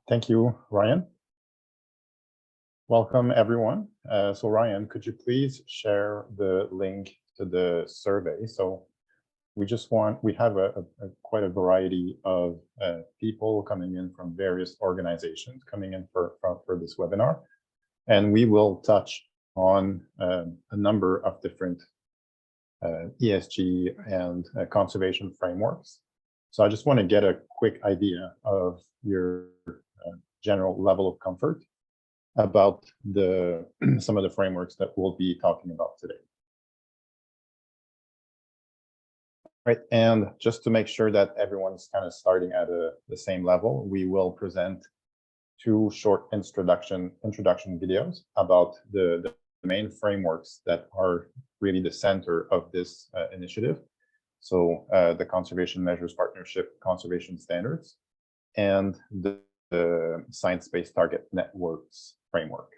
Thank you, Ryan. Welcome, everyone. So Ryan, could you please share the link to the survey? So we have quite a variety of people coming in from various organizations coming in for this webinar. And we will touch on a number of different ESG and conservation frameworks. So I just want to get a quick idea of your general level of comfort about some of the frameworks that we'll be talking about today. Right, and just to make sure that everyone's kind of starting at the same level, we will present two short introduction videos about the main frameworks that are really the center of this initiative. So the Conservation Measures Partnership Conservation Standards and the Science-Based Target Networks framework.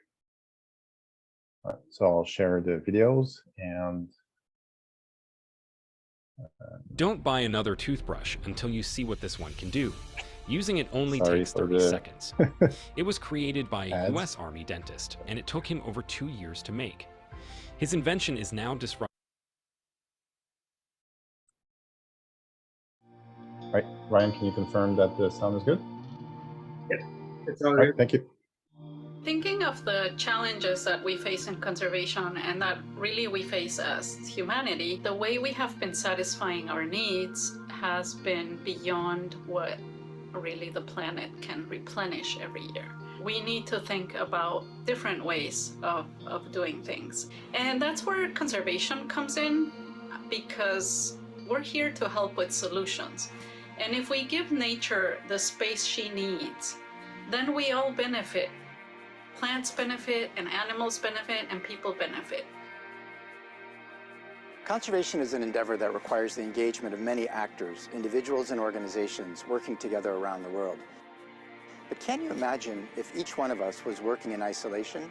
All right, so I'll share the videos and don't buy another toothbrush until you see what this one can do. Using it only takes 30 seconds. It was created by a US Army dentist, and it took him over 2 years to make. His invention is now disrupting. Right, Ryan, can you confirm that the sound is good? Yep, it's all good. Thank you. Thinking of the challenges that we face in conservation and that really we face as humanity, the way we have been satisfying our needs has been beyond what really the planet can replenish every year. We need to think about different ways of doing things. And that's where conservation comes in, because we're here to help with solutions. And if we give nature the space she needs, then we all benefit. Plants benefit, and animals benefit, and people benefit. Conservation is an endeavor that requires the engagement of many actors, individuals and organizations working together around the world. But can you imagine if each one of us was working in isolation?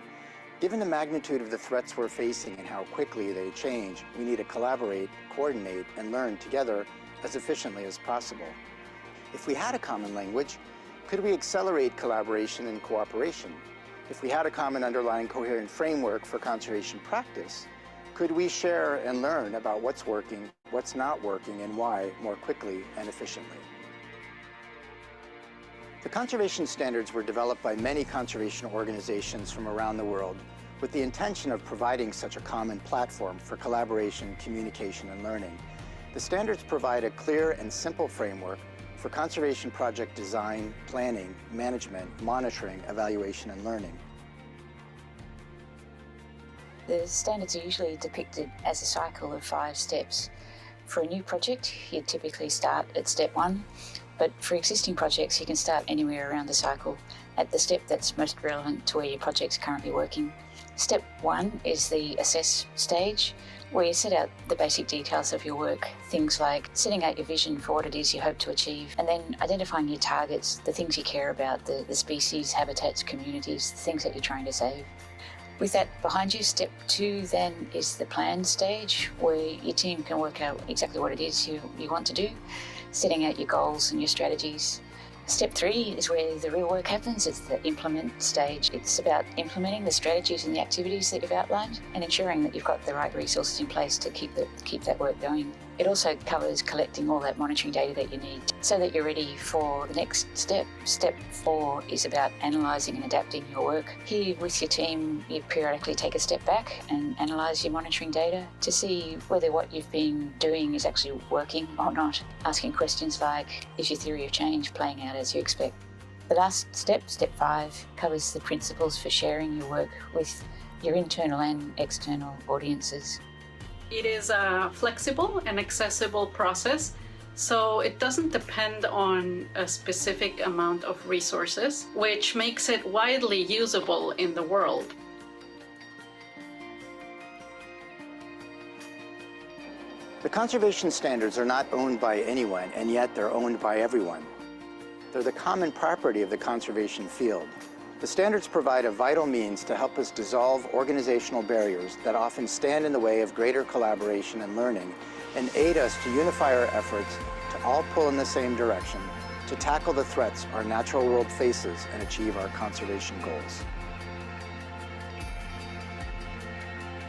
Given the magnitude of the threats we're facing and how quickly they change, we need to collaborate, coordinate, and learn together as efficiently as possible. If we had a common language, could we accelerate collaboration and cooperation? If we had a common underlying coherent framework for conservation practice, could we share and learn about what's working, what's not working, and why more quickly and efficiently? The conservation standards were developed by many conservation organizations from around the world with the intention of providing such a common platform for collaboration, communication, and learning. The standards provide a clear and simple framework for conservation project design, planning, management, monitoring, evaluation, and learning. The standards are usually depicted as a cycle of 5 steps. For a new project, you typically start at step 1, but for existing projects, you can start anywhere around the cycle at the step that's most relevant to where your project's currently working. Step 1 is the assess stage, where you set out the basic details of your work, things like setting out your vision for what it is you hope to achieve, and then identifying your targets, the things you care about, the species, habitats, communities, the things that you're trying to save. With that behind you, step 2 then is the plan stage, where your team can work out exactly what it is you want to do, setting out your goals and your strategies. Step 3 is where the real work happens. It's the implement stage. It's about implementing the strategies and the activities that you've outlined and ensuring that you've got the right resources in place to keep that work going. It also covers collecting all that monitoring data that you need so that you're ready for the next step. Step 4 is about analysing and adapting your work. Here with your team, you periodically take a step back and analyse your monitoring data to see whether what you've been doing is actually working or not. Asking questions like, is your theory of change playing out as you expect? The last step, step 5, covers the principles for sharing your work with your internal and external audiences. It is a flexible and accessible process, so it doesn't depend on a specific amount of resources, which makes it widely usable in the world. The conservation standards are not owned by anyone, and yet they're owned by everyone. They're the common property of the conservation field. The standards provide a vital means to help us dissolve organizational barriers that often stand in the way of greater collaboration and learning, and aid us to unify our efforts to all pull in the same direction, to tackle the threats our natural world faces and achieve our conservation goals.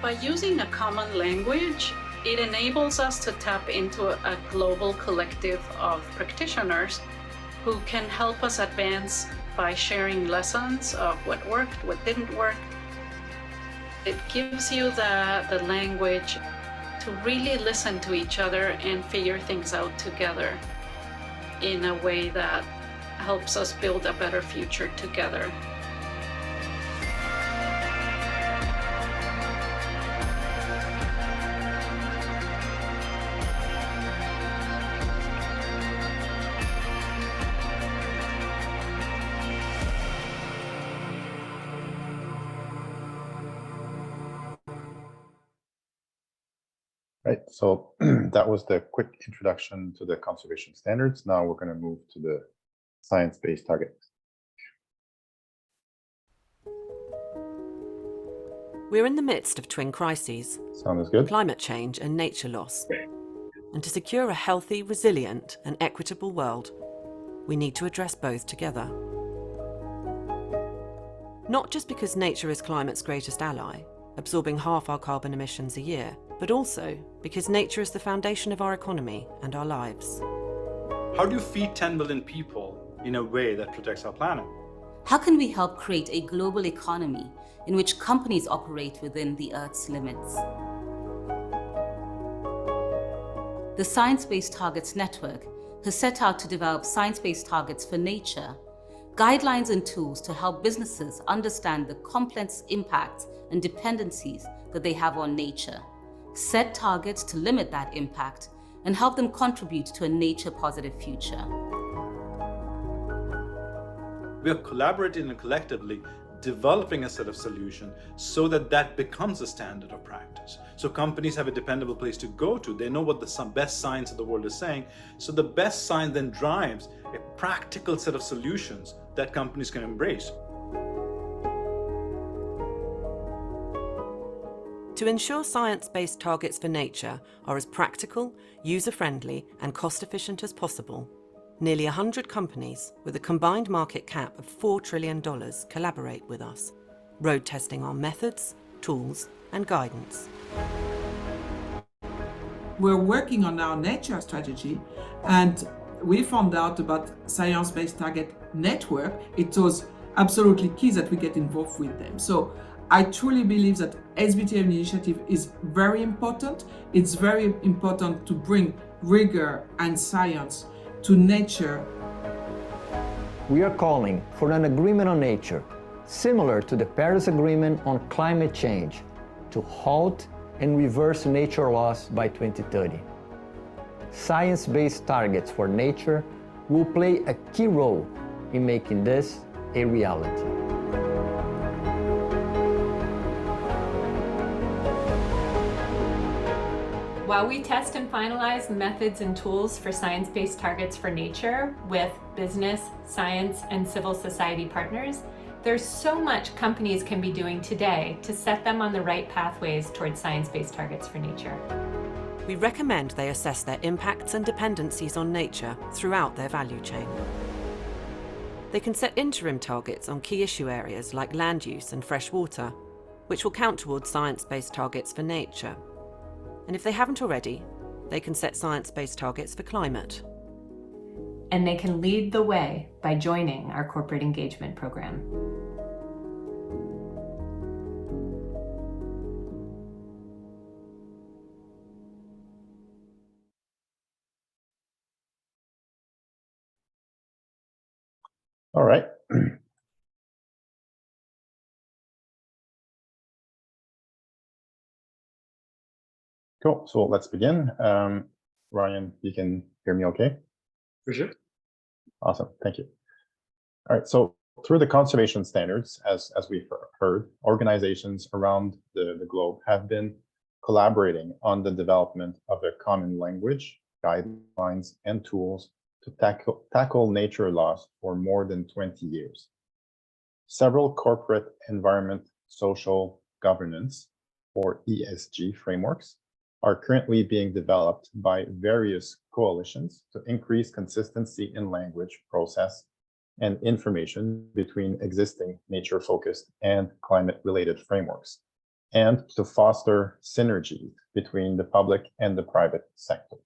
By using a common language, it enables us to tap into a global collective of practitioners who can help us advance by sharing lessons of what worked, what didn't work. It gives you the language to really listen to each other and figure things out together in a way that helps us build a better future together. Right, so that was the quick introduction to the conservation standards. Now we're going to move to the science-based targets. We're in the midst of twin crises. Sounds good. Climate change and nature loss. And to secure a healthy, resilient and equitable world, we need to address both together. Not just because nature is climate's greatest ally, absorbing half our carbon emissions a year, but also because nature is the foundation of our economy and our lives. How do you feed 10 billion people in a way that protects our planet? How can we help create a global economy in which companies operate within the Earth's limits? The Science-Based Targets Network has set out to develop science-based targets for nature, guidelines and tools to help businesses understand the complex impacts and dependencies that they have on nature, set targets to limit that impact, and help them contribute to a nature-positive future. We are collaborating and collectively developing a set of solutions so that that becomes a standard of practice. So companies have a dependable place to go to. They know what the best science of the world is saying. So the best science then drives a practical set of solutions that companies can embrace. To ensure science-based targets for nature are as practical, user-friendly and cost-efficient as possible, nearly 100 companies with a combined market cap of $4 trillion collaborate with us, road testing our methods, tools and guidance. We're working on our nature strategy, and we found out about Science-Based Target Network. It was absolutely key that we get involved with them. So I truly believe that SBTN initiative is very important. It's very important to bring rigor and science to nature. We are calling for an agreement on nature, similar to the Paris Agreement on climate change, to halt and reverse nature loss by 2030. Science-based targets for nature will play a key role in making this a reality. While we test and finalize methods and tools for science-based targets for nature with business, science, and civil society partners, there's so much companies can be doing today to set them on the right pathways towards science-based targets for nature. We recommend they assess their impacts and dependencies on nature throughout their value chain. They can set interim targets on key issue areas like land use and fresh water, which will count towards science-based targets for nature. And if they haven't already, they can set science-based targets for climate. And they can lead the way by joining our corporate engagement program. All right. Cool. So let's begin. Ryan, you can hear me okay? For sure. Awesome. Thank you. All right. So through the conservation standards, as we've heard, organizations around the globe have been collaborating on the development of a common language, guidelines, and tools to tackle nature loss for more than 20 years. Several corporate environment, social governance, or ESG frameworks are currently being developed by various coalitions to increase consistency in language, process, and information between existing nature-focused and climate-related frameworks, and to foster synergies between the public and the private sector.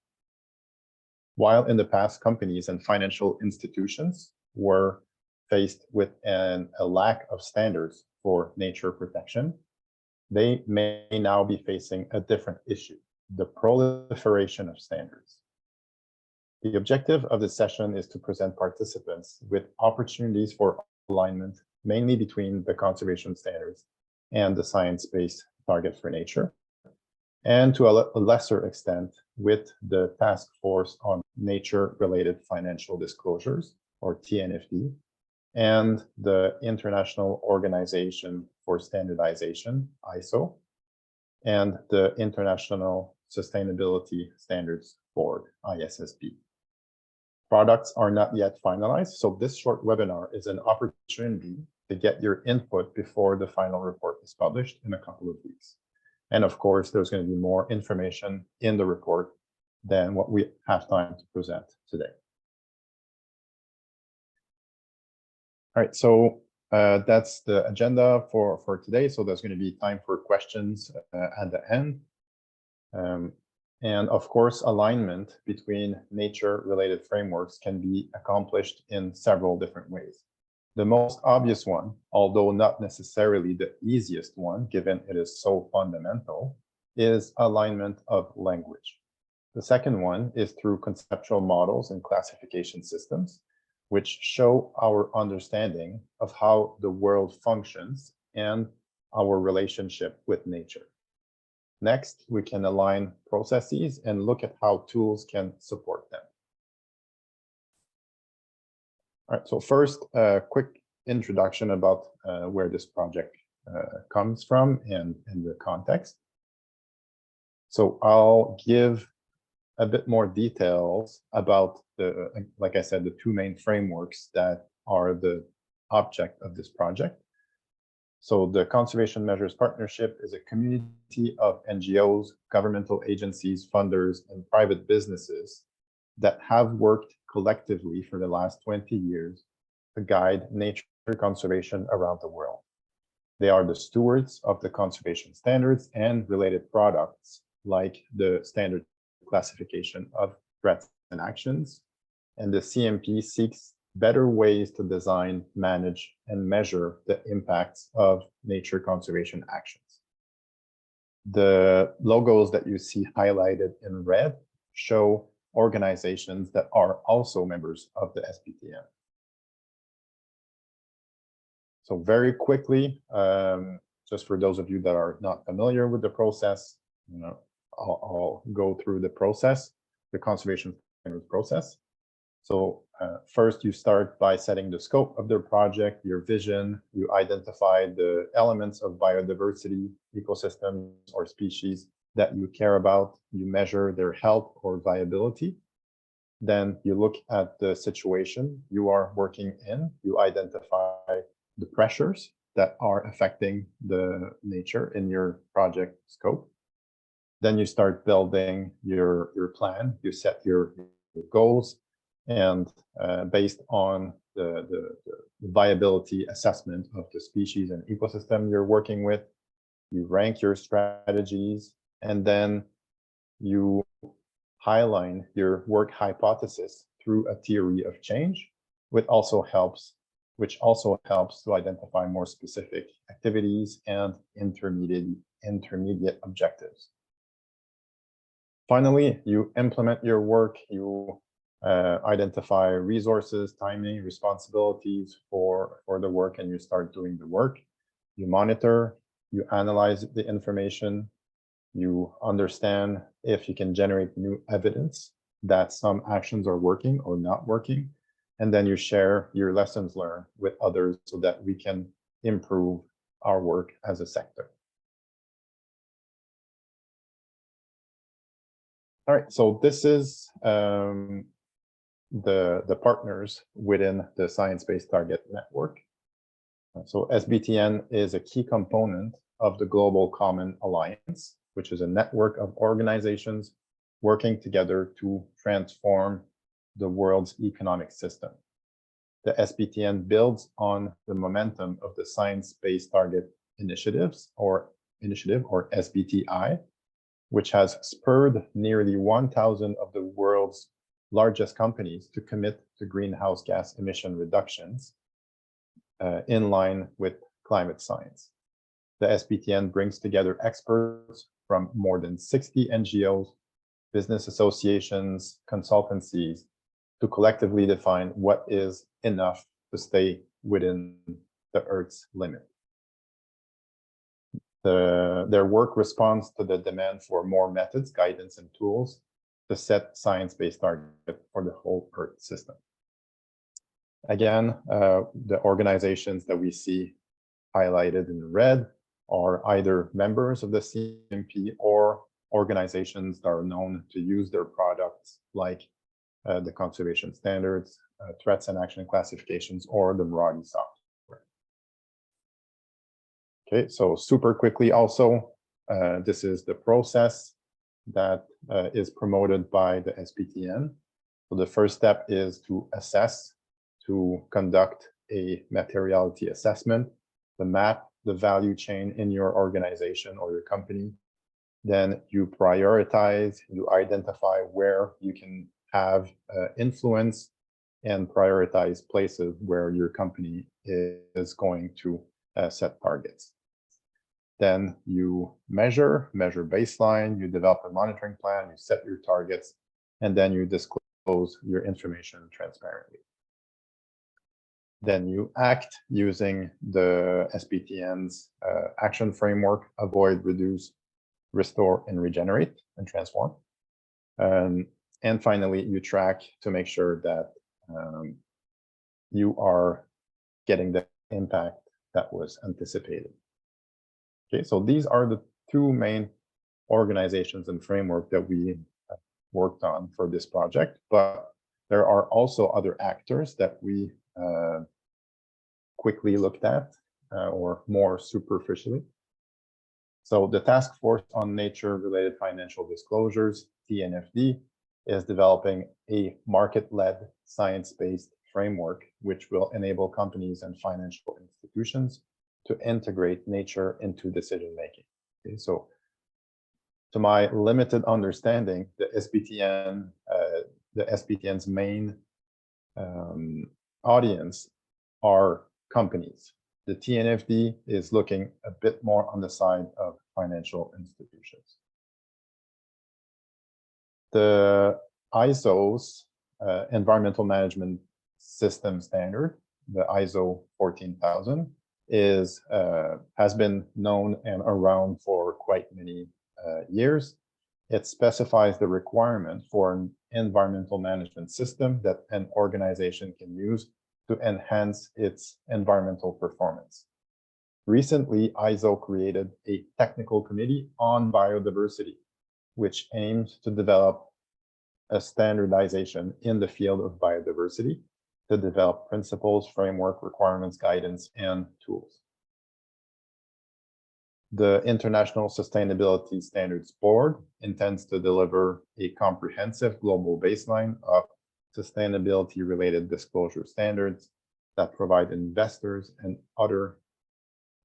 While in the past, companies and financial institutions were faced with a lack of standards for nature protection, they may now be facing a different issue: the proliferation of standards. The objective of this session is to present participants with opportunities for alignment, mainly between the conservation standards and the science-based target for nature, and to a lesser extent with the Taskforce on Nature-Related Financial Disclosures, or TNFD, and the International Organization for Standardization, ISO, and the International Sustainability Standards Board, ISSB. Products are not yet finalized, so this short webinar is an opportunity to get your input before the final report is published in a couple of weeks. And of course, there's going to be more information in the report than what we have time to present today. All right, so that's the agenda for today. So there's going to be time for questions at the end. And of course, alignment between nature-related frameworks can be accomplished in several different ways. The most obvious one, although not necessarily the easiest one, given it is so fundamental, is alignment of language. The second one is through conceptual models and classification systems, which show our understanding of how the world functions and our relationship with nature. Next, we can align processes and look at how tools can support them. All right, so first, a quick introduction about where this project comes from and the context. So I'll give a bit more details about like I said, the two main frameworks that are the object of this project. So the Conservation Measures Partnership is a community of NGOs, governmental agencies, funders, and private businesses that have worked collectively for the last 20 years to guide nature conservation around the world. They are the stewards of the conservation standards and related products, like the standard classification of threats and actions. And the CMP seeks better ways to design, manage, and measure the impacts of nature conservation actions. The logos that you see highlighted in red show organizations that are also members of the SBTN. So very quickly, just for those of you that are not familiar with the process, I'll go through the process, the conservation standards process. So first, you start by setting the scope of the project, your vision. You identify the elements of biodiversity, ecosystems, or species that you care about. You measure their health or viability. Then you look at the situation you are working in. You identify the pressures that are affecting the nature in your project scope. Then you start building your plan. You set your goals. And based on the viability assessment of the species and ecosystem you're working with, you rank your strategies, and then you highlight your work hypothesis through a theory of change, which also helps to identify more specific activities and intermediate objectives. Finally, you implement your work. You identify resources, timing, responsibilities for the work, and you start doing the work. You monitor, you analyze the information, you understand if you can generate new evidence that some actions are working or not working, and then you share your lessons learned with others so that we can improve our work as a sector. All right, so this is the partners within the Science-Based Target Network. So SBTN is a key component of the Global Common Alliance which is a network of organizations working together to transform the world's economic system. The SBTN builds on the momentum of the Science-Based Target Initiative, or SBTI, which has spurred nearly 1,000 of the world's largest companies to commit to greenhouse gas emission reductions in line with climate science. The SBTN brings together experts from more than 60 NGOs, business associations, consultancies, to collectively define what is enough to stay within the Earth's limit. Their work responds to the demand for more methods, guidance, and tools to set science-based targets for the whole Earth system. Again, the organizations that we see highlighted in red are either members of the CMP or organizations that are known to use their products, like the conservation standards, threats and action classifications, or the Mirati software. Okay, so super quickly also, this is the process that is promoted by the SBTN. So the first step is to assess, to conduct a materiality assessment, to map the value chain in your organization or your company. Then you prioritize, you identify where you can have influence and prioritize places where your company is going to set targets. Then you measure baseline, you develop a monitoring plan, you set your targets, and then you disclose your information transparently. Then you act using the SBTN's action framework: avoid, reduce, restore, and regenerate, and transform. And finally, you track to make sure that you are getting the impact that was anticipated. Okay, so these are the two main organizations and framework that we worked on for this project, but there are also other actors that we quickly looked at, or more superficially. So the Taskforce on Nature-Related Financial Disclosures, TNFD, is developing a market-led, science-based framework which will enable companies and financial institutions to integrate nature into decision-making. Okay, so to my limited understanding, the SBTN's main audience are companies. The TNFD is looking a bit more on the side of financial institutions. The ISO's environmental management system standard, the ISO 14000, has been known and around for quite many years. It specifies the requirement for an environmental management system that an organization can use to enhance its environmental performance. Recently, ISO created a technical committee on biodiversity, which aims to develop a standardization in the field of biodiversity to develop principles, framework, requirements, guidance, and tools. The International Sustainability Standards Board intends to deliver a comprehensive global baseline of sustainability-related disclosure standards that provide investors and other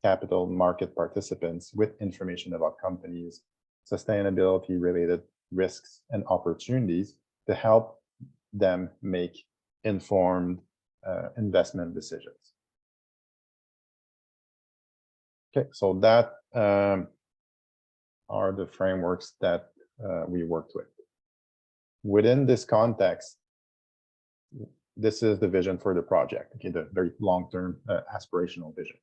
capital market participants with information about companies, sustainability-related risks and opportunities to help them make informed investment decisions. Okay, so that are the frameworks that we worked with. Within this context, this is the vision for the project, okay, the very long-term aspirational vision.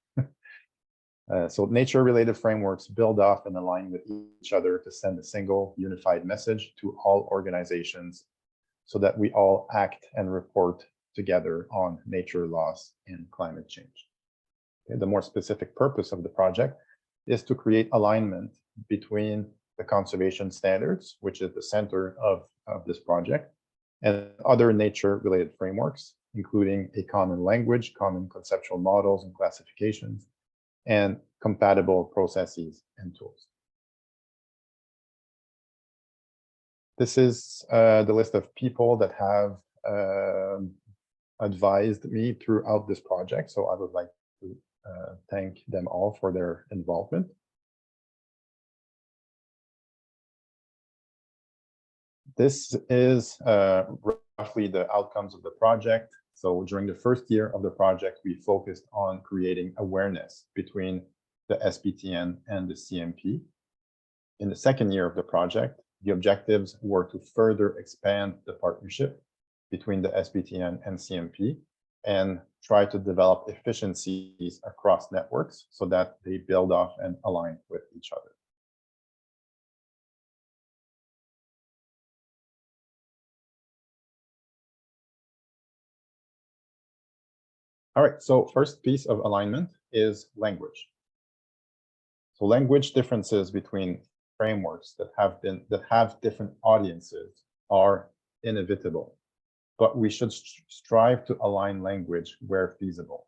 So nature-related frameworks build off and align with each other to send a single unified message to all organizations so that we all act and report together on nature loss and climate change. Okay, the more specific purpose of the project is to create alignment between the conservation standards, which is the center of this project, and other nature-related frameworks, including a common language, common conceptual models and classifications, and compatible processes and tools. This is the list of people that have advised me throughout this project. So I would like to thank them all for their involvement. This is roughly the outcomes of the project. So during the first year of the project, we focused on creating awareness between the SBTN and the CMP. In the second year of the project, the objectives were to further expand the partnership between the SBTN and CMP and try to develop efficiencies across networks so that they build off and align with each other. All right, so first piece of alignment is language. So language differences between frameworks that have different audiences are inevitable, but we should strive to align language where feasible.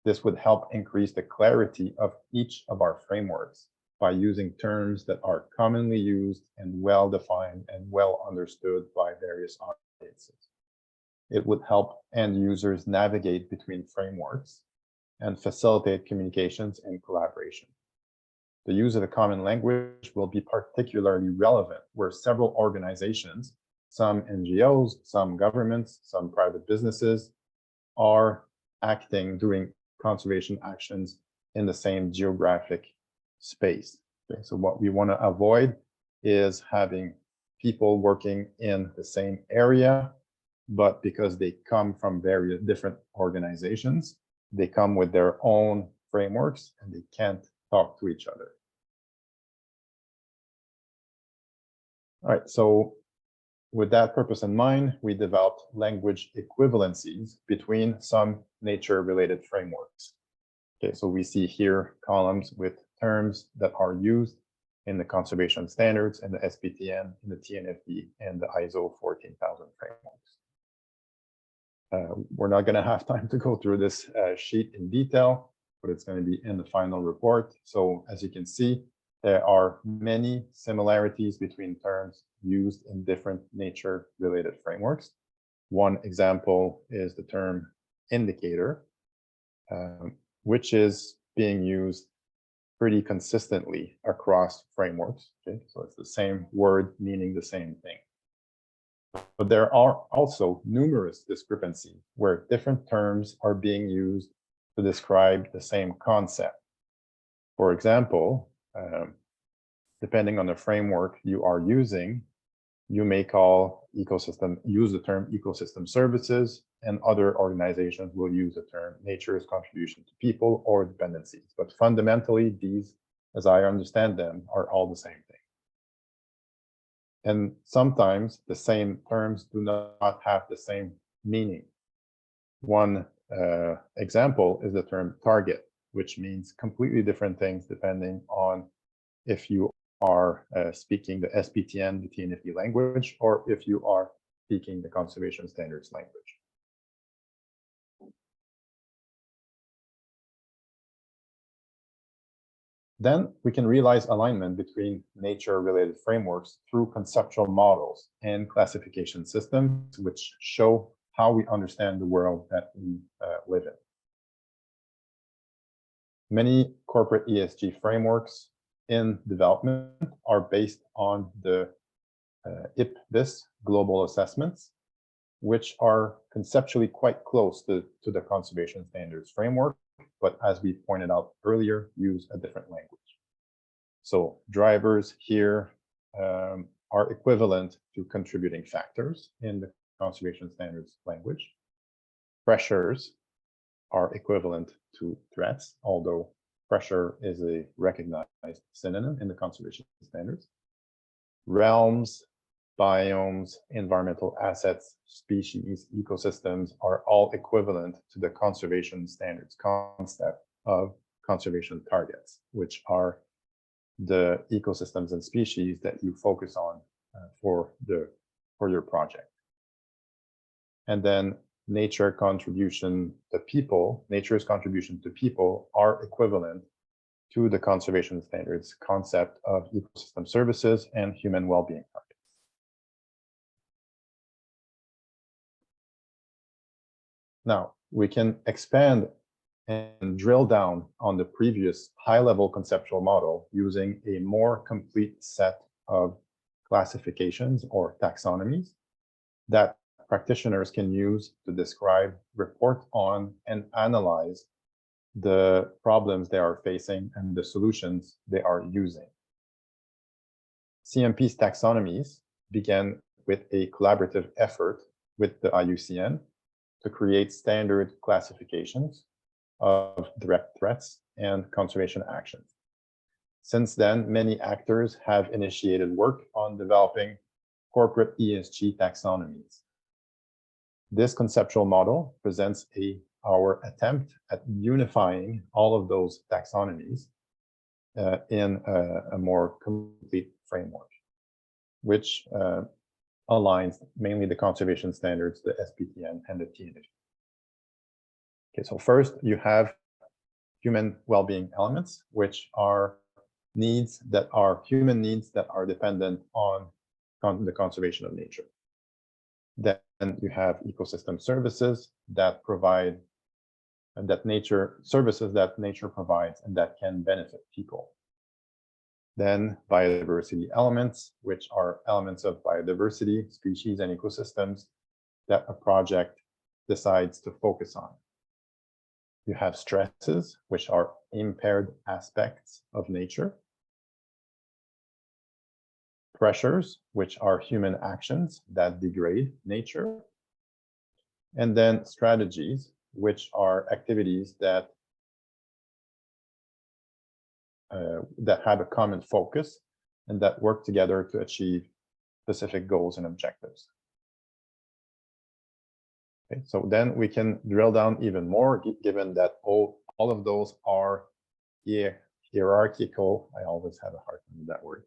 This would help increase the clarity of each of our frameworks by using terms that are commonly used and well-defined and well understood by various audiences. It would help end users navigate between frameworks and facilitate communications and collaboration. The use of a common language will be particularly relevant where several organizations, some NGOs, some governments, some private businesses are doing conservation actions in the same geographic space. Okay, so what we want to avoid is having people working in the same area, but because they come from various different organizations, they come with their own frameworks and they can't talk to each other. All right, so with that purpose in mind, we developed language equivalencies between some nature-related frameworks. Okay, so we see here columns with terms that are used in the conservation standards and the SBTN, in the TNFD, and the ISO 14000 frameworks. We're not going to have time to go through this sheet in detail, but it's going to be in the final report. So as you can see, there are many similarities between terms used in different nature-related frameworks. One example is the term indicator, which is being used pretty consistently across frameworks. Okay, so it's the same word meaning the same thing. But there are also numerous discrepancies where different terms are being used to describe the same concept. For example, depending on the framework you are using, you may use the term ecosystem services, and other organizations will use the term nature's contribution to people or dependencies. But fundamentally, these, as I understand them, are all the same thing. And sometimes the same terms do not have the same meaning. One example is the term target, which means completely different things depending on if you are speaking the SBTN, the TNFD language, or if you are speaking the conservation standards language. Then we can realize alignment between nature-related frameworks through conceptual models and classification systems, which show how we understand the world that we live in. Many corporate ESG frameworks in development are based on the IPBES global assessments, which are conceptually quite close to the conservation standards framework, but as we pointed out earlier, use a different language. So drivers here are equivalent to contributing factors in the conservation standards language. Pressures are equivalent to threats, although pressure is a recognized synonym in the conservation standards. Realms, biomes, environmental assets, species, ecosystems are all equivalent to the conservation standards concept of conservation targets, which are the ecosystems and species that you focus on for your project. And then nature's contribution to people are equivalent to the conservation standards concept of ecosystem services and human well-being targets. Now, we can expand and drill down on the previous high-level conceptual model using a more complete set of classifications or taxonomies that practitioners can use to describe, report on, and analyze the problems they are facing and the solutions they are using. CMP's taxonomies began with a collaborative effort with the IUCN to create standard classifications of direct threats and conservation actions. Since then, many actors have initiated work on developing corporate ESG taxonomies. This conceptual model presents our attempt at unifying all of those taxonomies in a more complete framework, which aligns mainly the conservation standards, the SBTN and the TNFD. Okay, so first you have human well-being elements, which are human needs that are dependent on the conservation of nature. Then you have ecosystem services that provide services that nature provides and that can benefit people. Then biodiversity elements, which are elements of biodiversity, species, and ecosystems that a project decides to focus on. You have stresses, which are impaired aspects of nature. Pressures, which are human actions that degrade nature. And then strategies, which are activities that have a common focus and that work together to achieve specific goals and objectives. Okay, so then we can drill down even more, given that all of those are hierarchical. I always have a hard time with that word.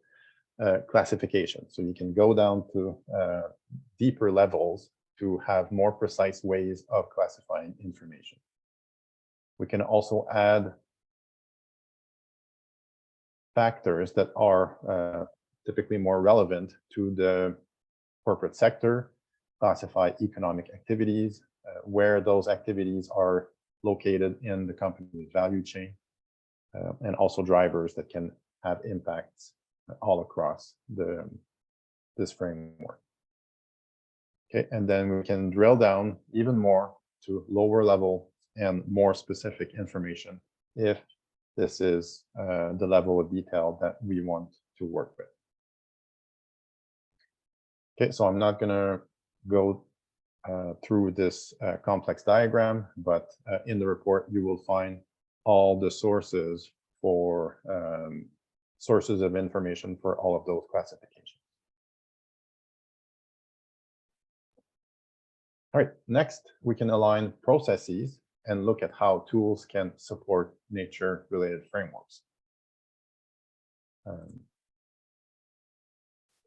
Classification. So you can go down to deeper levels to have more precise ways of classifying information. We can also add factors that are typically more relevant to the corporate sector, classify economic activities, where those activities are located in the company's value chain, and also drivers that can have impacts all across this framework. Okay, and then we can drill down even more to lower level and more specific information if this is the level of detail that we want to work with. Okay, so I'm not going to go through this complex diagram, but in the report you will find all the sources for sources of information for all of those classifications. All right, next we can align processes and look at how tools can support nature-related frameworks.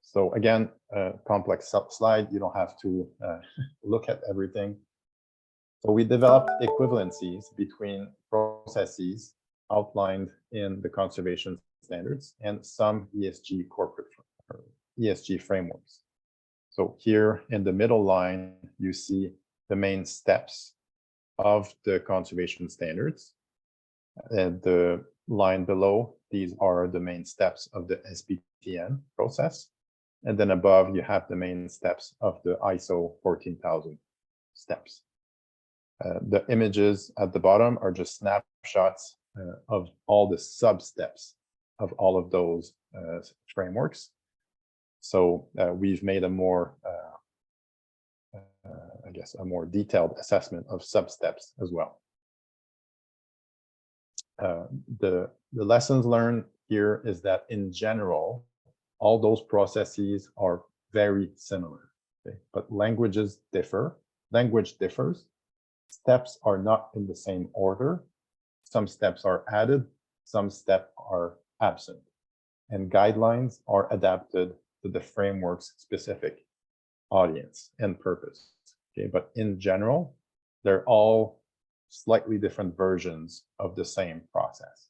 So again, complex slide, you don't have to look at everything. So we developed equivalencies between processes outlined in the conservation standards and some ESG corporate ESG frameworks. So here in the middle line, you see the main steps of the conservation standards. And the line below, these are the main steps of the SBTN process. And then above, you have the main steps of the ISO 14000 steps. The images at the bottom are just snapshots of all the sub-steps of all of those frameworks. So we've made a more, I guess, a more detailed assessment of sub-steps as well. The lessons learned here is that in general, all those processes are very similar, okay? But languages differ. Language differs. Steps are not in the same order. Some steps are added, some steps are absent. And guidelines are adapted to the framework's specific audience and purpose. Okay, but in general, they're all slightly different versions of the same process.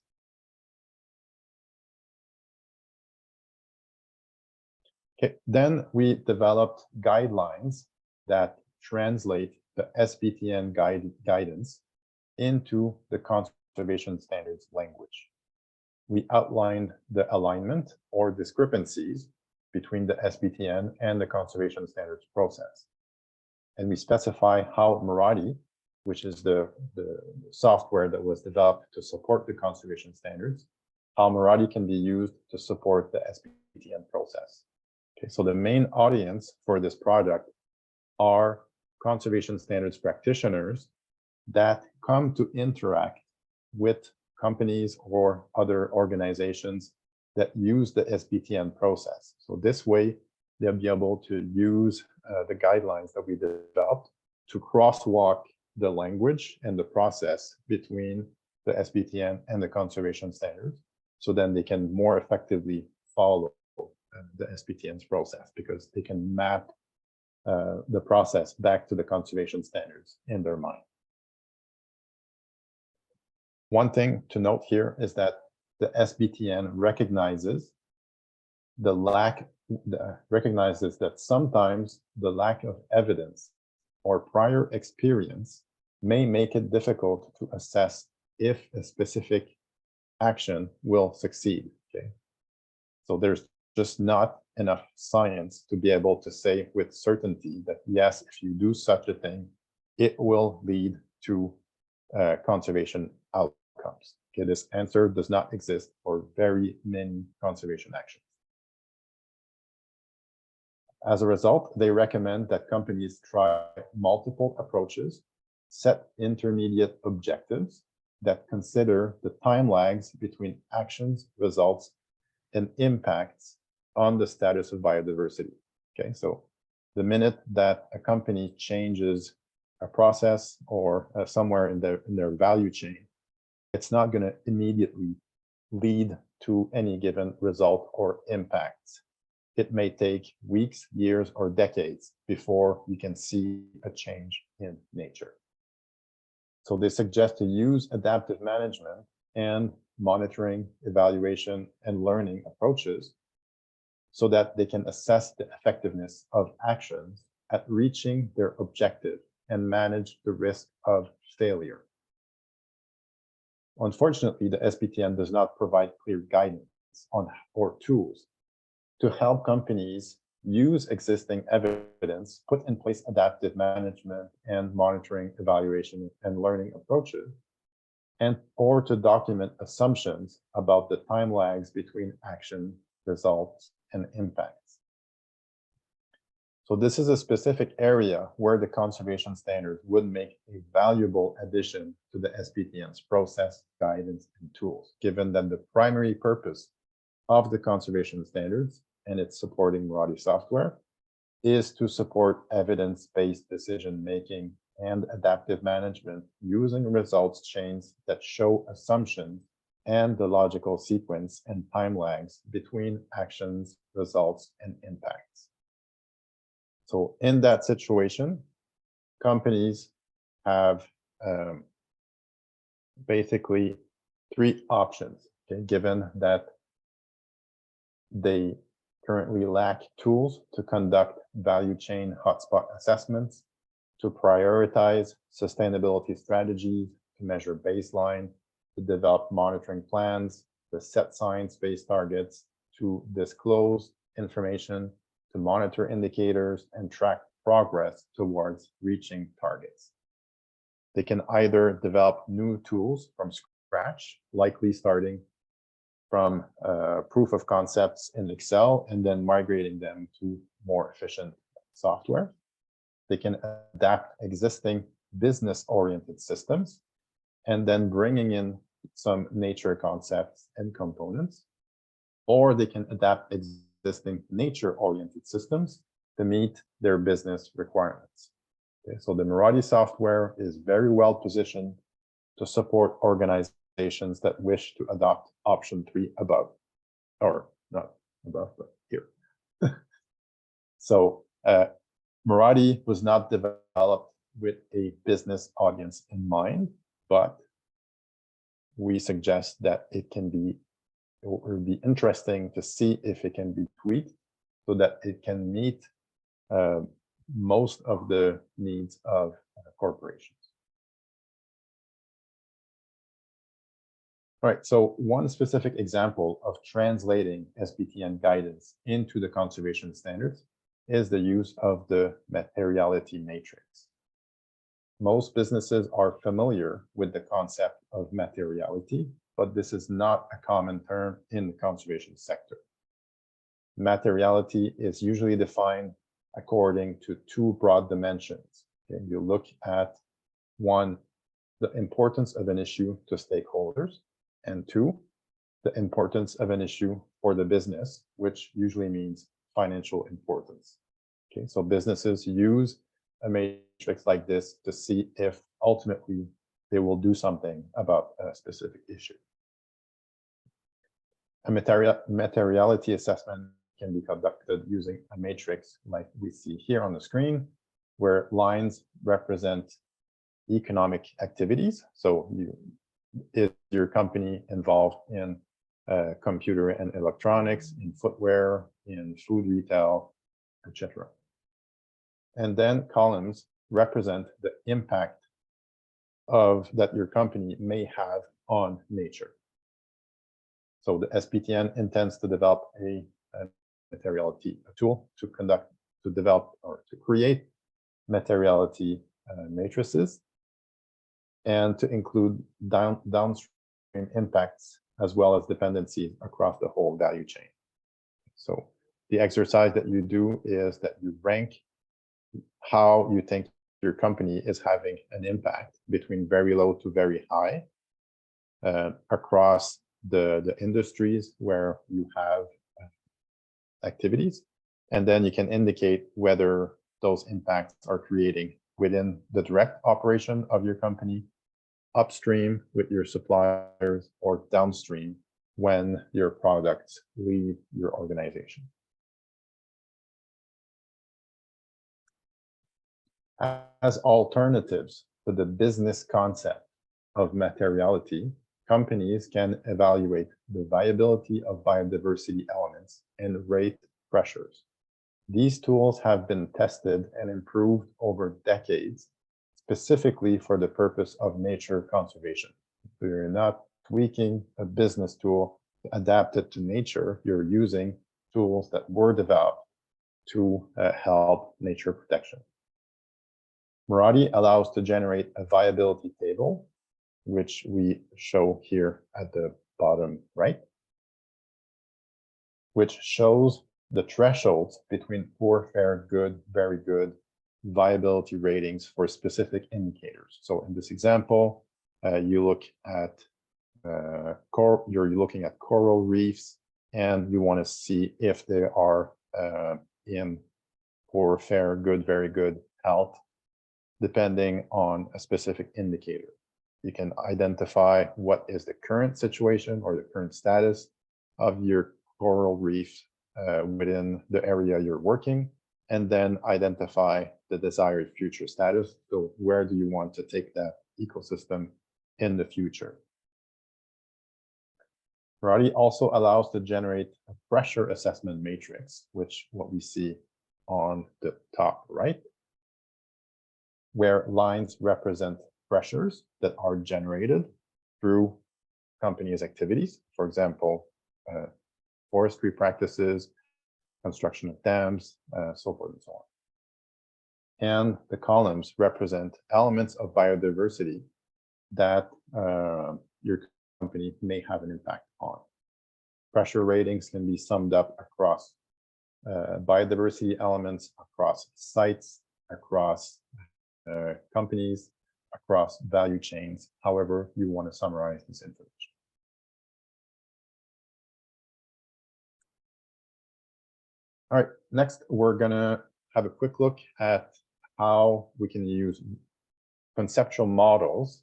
Okay, then we developed guidelines that translate the SBTN guidance into the conservation standards language. We outlined the alignment or discrepancies between the SBTN and the conservation standards process. And we specify how Materiality, which is the software that was developed to support the conservation standards, how Materiality can be used to support the SBTN process. Okay, so the main audience for this product are conservation standards practitioners that come to interact with companies or other organizations that use the SBTN process. So this way, they'll be able to use the guidelines that we developed to crosswalk the language and the process between the SBTN and the conservation standards. So then they can more effectively follow the SBTN's process because they can map the process back to the conservation standards in their mind. One thing to note here is that the SBTN recognizes that sometimes the lack of evidence or prior experience may make it difficult to assess if a specific action will succeed. Okay, so there's just not enough science to be able to say with certainty that yes, if you do such a thing, it will lead to conservation outcomes. Okay, this answer does not exist for very many conservation actions. As a result, they recommend that companies try multiple approaches, set intermediate objectives that consider the time lags between actions, results, and impacts on the status of biodiversity. Okay, so the minute that a company changes a process or somewhere in their value chain, it's not going to immediately lead to any given result or impact. It may take weeks, years, or decades before you can see a change in nature. So they suggest to use adaptive management and monitoring, evaluation, and learning approaches so that they can assess the effectiveness of actions at reaching their objective and manage the risk of failure. Unfortunately, the SBTN does not provide clear guidance on or tools to help companies use existing evidence, put in place adaptive management and monitoring, evaluation, and learning approaches, and or to document assumptions about the time lags between action, results, and impacts. So this is a specific area where the conservation standards would make a valuable addition to the SBTN's process, guidance, and tools, given that the primary purpose of the conservation standards and its supporting Materiality software is to support evidence-based decision-making and adaptive management using results chains that show assumptions and the logical sequence and time lags between actions, results, and impacts. So in that situation, companies have basically three options, okay, given that they currently lack tools to conduct value chain hotspot assessments, to prioritize sustainability strategies, to measure baseline, to develop monitoring plans, to set science-based targets, to disclose information, to monitor indicators, and track progress towards reaching targets. They can either develop new tools from scratch, likely starting from proof of concepts in Excel and then migrating them to more efficient software. They can adapt existing business-oriented systems and then bringing in some nature concepts and components, or they can adapt existing nature-oriented systems to meet their business requirements. Okay, so the Materiality software is very well positioned to support organizations that wish to adopt option 3 above, or not above, but here. So Materiality was not developed with a business audience in mind, but we suggest that it can be, or it would be interesting to see if it can be tweaked so that it can meet most of the needs of corporations. All right, so one specific example of translating SBTN guidance into the conservation standards is the use of the materiality matrix. Most businesses are familiar with the concept of materiality, but this is not a common term in the conservation sector. Materiality is usually defined according to two broad dimensions. Okay, you look at one, the importance of an issue to stakeholders, and two, the importance of an issue for the business, which usually means financial importance. Okay, so businesses use a matrix like this to see if ultimately they will do something about a specific issue. A materiality assessment can be conducted using a matrix like we see here on the screen, where lines represent economic activities. So is your company involved in computer and electronics, in footwear, in food retail, etc. And then columns represent the impact that your company may have on nature. So the SBTN intends to develop a materiality tool to develop or to create materiality matrices, and to include downstream impacts as well as dependencies across the whole value chain. So the exercise that you do is that you rank how you think your company is having an impact between very low to very high across the industries where you have activities. And then you can indicate whether those impacts are creating within the direct operation of your company, upstream with your suppliers, or downstream when your products leave your organization. As alternatives to the business concept of materiality, companies can evaluate the viability of biodiversity elements and rate pressures. These tools have been tested and improved over decades, specifically for the purpose of nature conservation. So you're not tweaking a business tool to adapt it to nature, you're using tools that were developed to help nature protection. Materiality allows to generate a viability table, which we show here at the bottom right, which shows the thresholds between poor, fair, good, very good viability ratings for specific indicators. So in this example, you look at you're looking at coral reefs, and you want to see if they are in poor, fair, good, very good health, depending on a specific indicator. You can identify what is the current situation or the current status of your coral reef within the area you're working, and then identify the desired future status. So where do you want to take that ecosystem in the future? Materiality also allows to generate a pressure assessment matrix, which what we see on the top right, where lines represent pressures that are generated through companies' activities. For example, forestry practices, construction of dams, so forth and so on. And the columns represent elements of biodiversity that your company may have an impact on. Pressure ratings can be summed up across biodiversity elements, across sites, across companies, across value chains, however you want to summarize this information. All right, next we're gonna have a quick look at how we can use conceptual models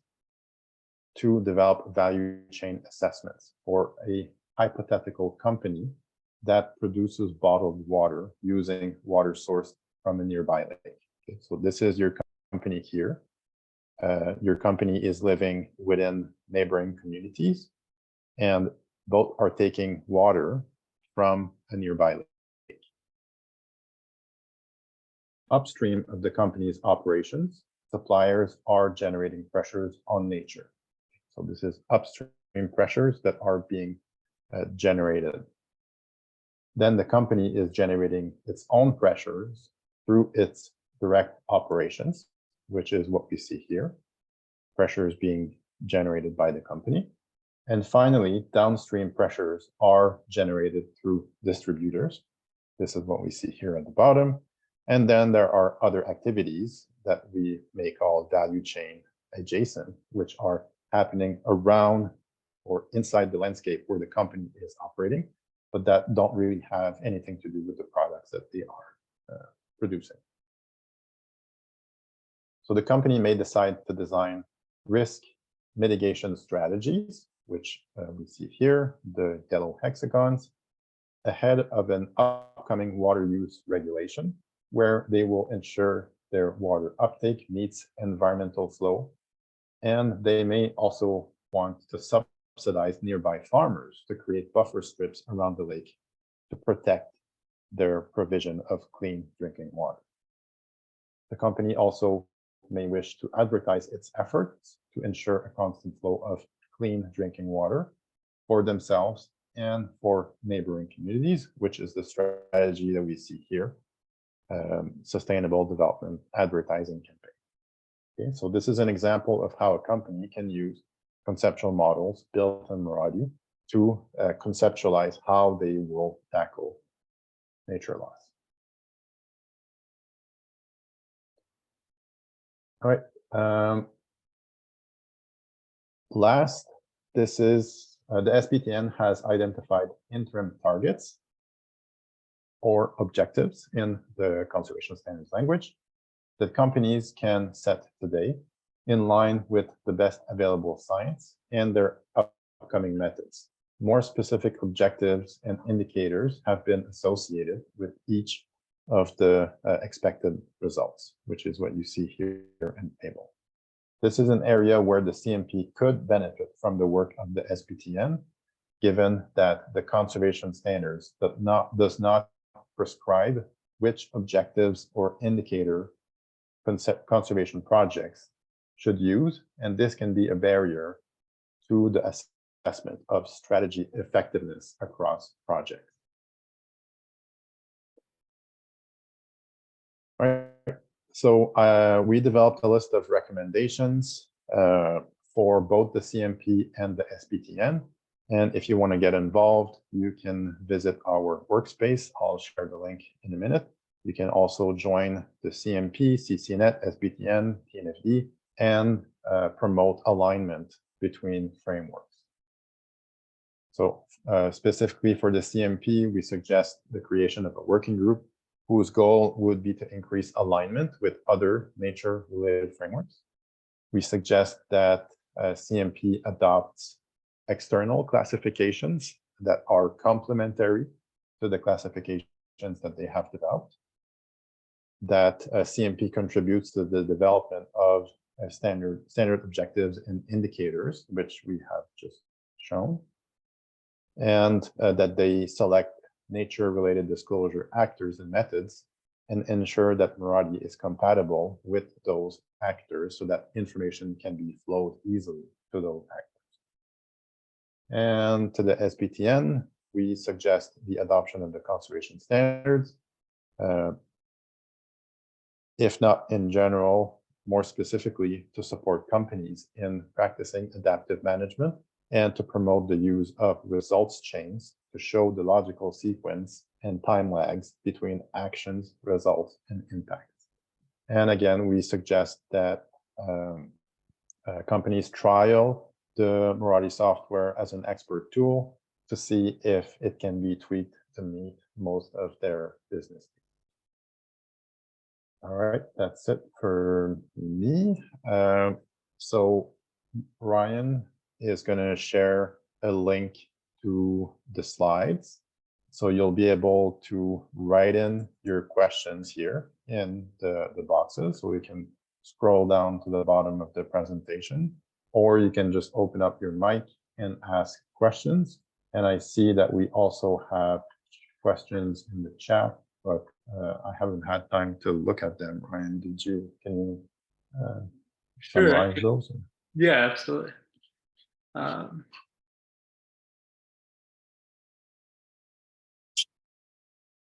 to develop value chain assessments for a hypothetical company that produces bottled water using water sourced from a nearby lake. Okay, so this is your company here. Your company is living within neighboring communities, and both are taking water from a nearby lake. upstream of the company's operations, suppliers are generating pressures on nature. So this is upstream pressures that are being generated. Then the company is generating its own pressures through its direct operations, which is what we see here. Pressures being generated by the company. And finally, downstream pressures are generated through distributors. This is what we see here at the bottom. And then there are other activities that we may call value chain adjacent, which are happening around or inside the landscape where the company is operating, but that don't really have anything to do with the products that they are producing. So the company may decide to design risk mitigation strategies, which we see here, the yellow hexagons, ahead of an upcoming water use regulation, where they will ensure their water uptake meets environmental flow. And they may also want to subsidize nearby farmers to create buffer strips around the lake to protect their provision of clean drinking water. The company also may wish to advertise its efforts to ensure a constant flow of clean drinking water for themselves and for neighboring communities, which is the strategy that we see here, sustainable development advertising campaign. Okay, so this is an example of how a company can use conceptual models built in Meraki to conceptualize how they will tackle nature loss. All right. Last, this is the SBTN has identified interim targets or objectives in the conservation standards language that companies can set today in line with the best available science and their upcoming methods. More specific objectives and indicators have been associated with each of the expected results, which is what you see here in the table. This is an area where the CMP could benefit from the work of the SBTN, given that the conservation standards does not prescribe which objectives or indicator conservation projects should use, and this can be a barrier to the assessment of strategy effectiveness across projects. All right, so we developed a list of recommendations for both the CMP and the SBTN. And if you want to get involved, you can visit our workspace. I'll share the link in a minute. You can also join the CMP, CCNet, SBTN, TNFD, and promote alignment between frameworks. So specifically for the CMP, we suggest the creation of a working group whose goal would be to increase alignment with other nature-related frameworks. We suggest that CMP adopts external classifications that are complementary to the classifications that they have developed, that CMP contributes to the development of standard objectives and indicators, which we have just shown, and that they select nature-related disclosure actors and methods and ensure that Meraki is compatible with those actors so that information can be flowed easily to those actors. And to the SBTN, we suggest the adoption of the conservation standards, if not in general, more specifically to support companies in practicing adaptive management and to promote the use of results chains to show the logical sequence and time lags between actions, results, and impacts. And again, we suggest that companies trial the Meraki software as an expert tool to see if it can be tweaked to meet most of their business needs. All right, that's it for me. So Ryan is going to share a link to the slides. So you'll be able to write in your questions here in the boxes. So you can scroll down to the bottom of the presentation, or you can just open up your mic and ask questions. And I see that we also have questions in the chat but I haven't had time to look at them. Ryan, can you summarize those? Yeah, absolutely.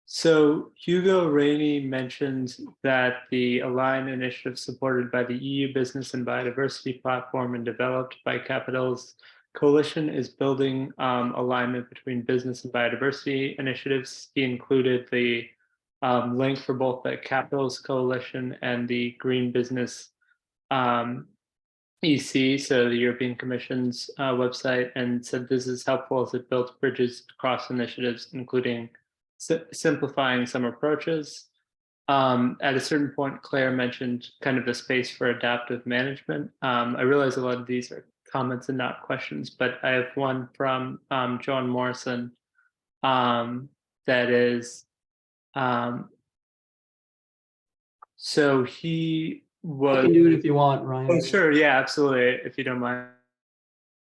So Hugo Rainey mentioned that the Align initiative supported by the EU Business and Biodiversity Platform and developed by Capital's Coalition is building alignment between business and biodiversity initiatives. He included the link for both the Capital's Coalition and the Green Business EC, so the European Commission's website, and said this is helpful as it builds bridges across initiatives, including simplifying some approaches. At a certain point, Claire mentioned kind of the space for adaptive management. I realize a lot of these are comments and not questions, but I have one from John Morrison that is, so he was— I can do it if you want, Ryan. Oh, sure, yeah, absolutely, if you don't mind.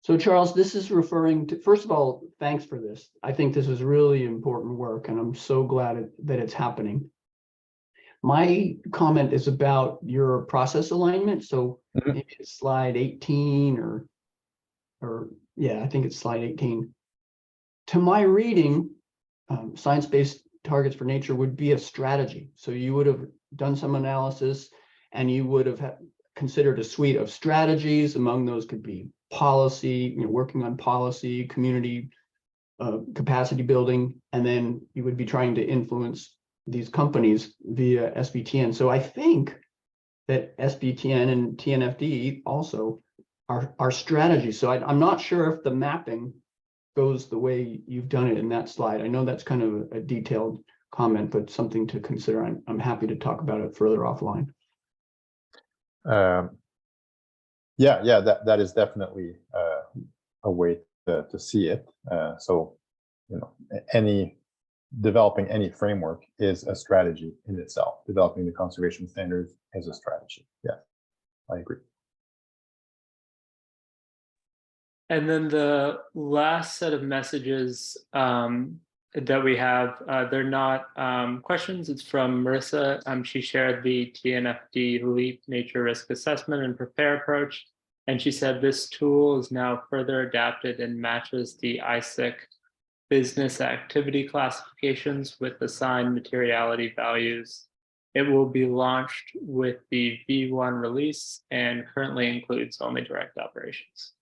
So Charles, this is referring to, first of all, thanks for this. I think this is really important work, and I'm so glad that it's happening. My comment is about your process alignment. So maybe it's slide 18 or yeah, I think it's slide 18. To my reading, science-based targets for nature would be a strategy. So you would have done some analysis and you would have considered a suite of strategies. Among those could be policy, working on policy, community capacity building, and then you would be trying to influence these companies via SBTN. So I think that SBTN and TNFD also are strategies. So I'm not sure if the mapping goes the way you've done it in that slide. I know that's kind of a detailed comment, but something to consider. I'm happy to talk about it further offline. Yeah, that is definitely a way to see it. So, developing any framework is a strategy in itself. Developing the conservation standards is a strategy. Yeah, I agree. And then the last set of messages that we have, they're not questions. It's from Marissa. She shared the TNFD LEAP Nature Risk Assessment and Prepare approach. And she said this tool is now further adapted and matches the ISIC business activity classifications with assigned materiality values. It will be launched with the V1 release and currently includes only direct operations.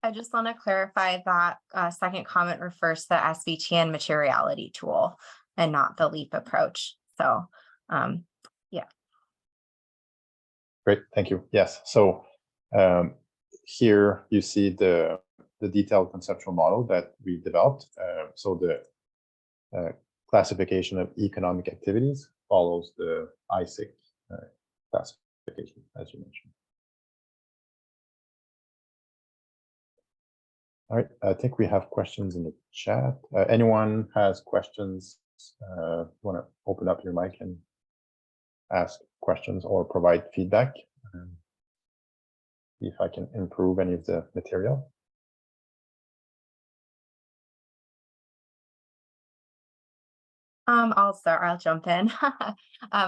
I just want to clarify that second comment refers to the SBTN materiality tool and not the LEAP approach. So, yeah. Great, thank you. Yes, so here you see the detailed conceptual model that we developed. So the classification of economic activities follows the ISIC classification, as you mentioned. All right, I think we have questions in the chat. Anyone has questions? Want to open up your mic and ask questions or provide feedback? See if I can improve any of the material. I'll jump in.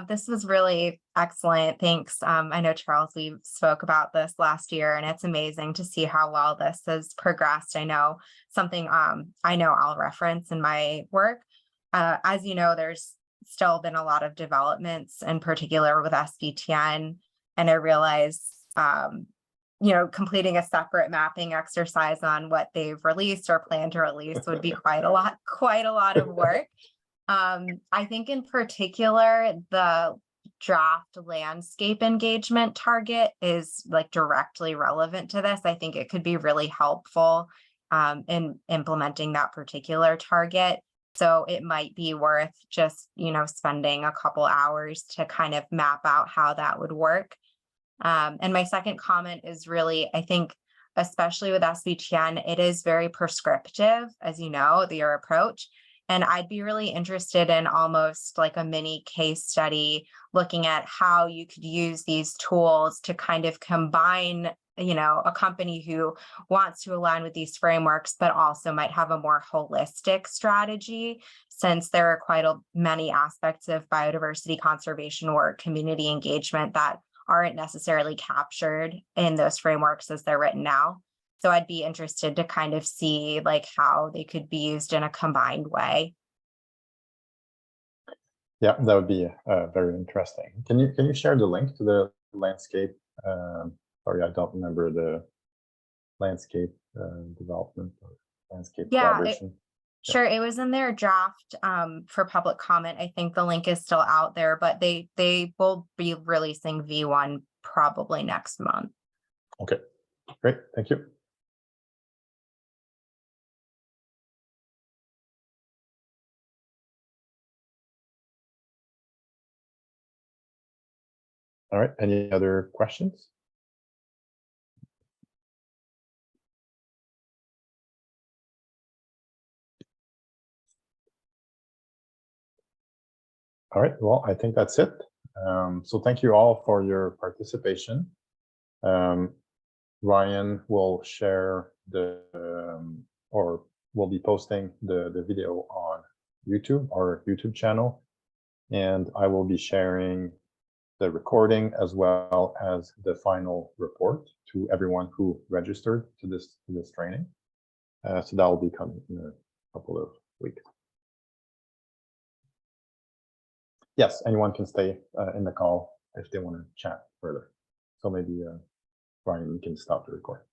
This was really excellent. Thanks. I know, Charles, we spoke about this last year, and it's amazing to see how well this has progressed. I know something I know I'll reference in my work. As you know, there's still been a lot of developments, in particular with SBTN, and I realize completing a separate mapping exercise on what they've released or plan to release would be quite a lot of work. I think in particular, the draft landscape engagement target is directly relevant to this. I think it could be really helpful in implementing that particular target. So it might be worth just, spending a couple hours to kind of map out how that would work. And my second comment is really, I think, especially with SBTN, it is very prescriptive, as you know, your approach. And I'd be really interested in almost like a mini case study looking at how you could use these tools to kind of combine a company who wants to align with these frameworks, but also might have a more holistic strategy, since there are quite many aspects of biodiversity conservation work, community engagement that aren't necessarily captured in those frameworks as they're written now. So I'd be interested to kind of see like how they could be used in a combined way. Yeah, that would be very interesting. Can you share the link to the landscape? Sorry, I don't remember the landscape development or landscape collaboration. Sure, it was in their draft for public comment. I think the link is still out there, but they will be releasing V1 probably next month. Okay, great, thank you. All right, any other questions? All right, well, I think that's it. So thank you all for your participation. Ryan will share or will be posting the video on YouTube, our YouTube channel, and I will be sharing the recording as well as the final report to everyone who registered to this training. So that will be coming in a couple of weeks. Yes, anyone can stay in the call if they want to chat further. So maybe Brian, you can stop the recording.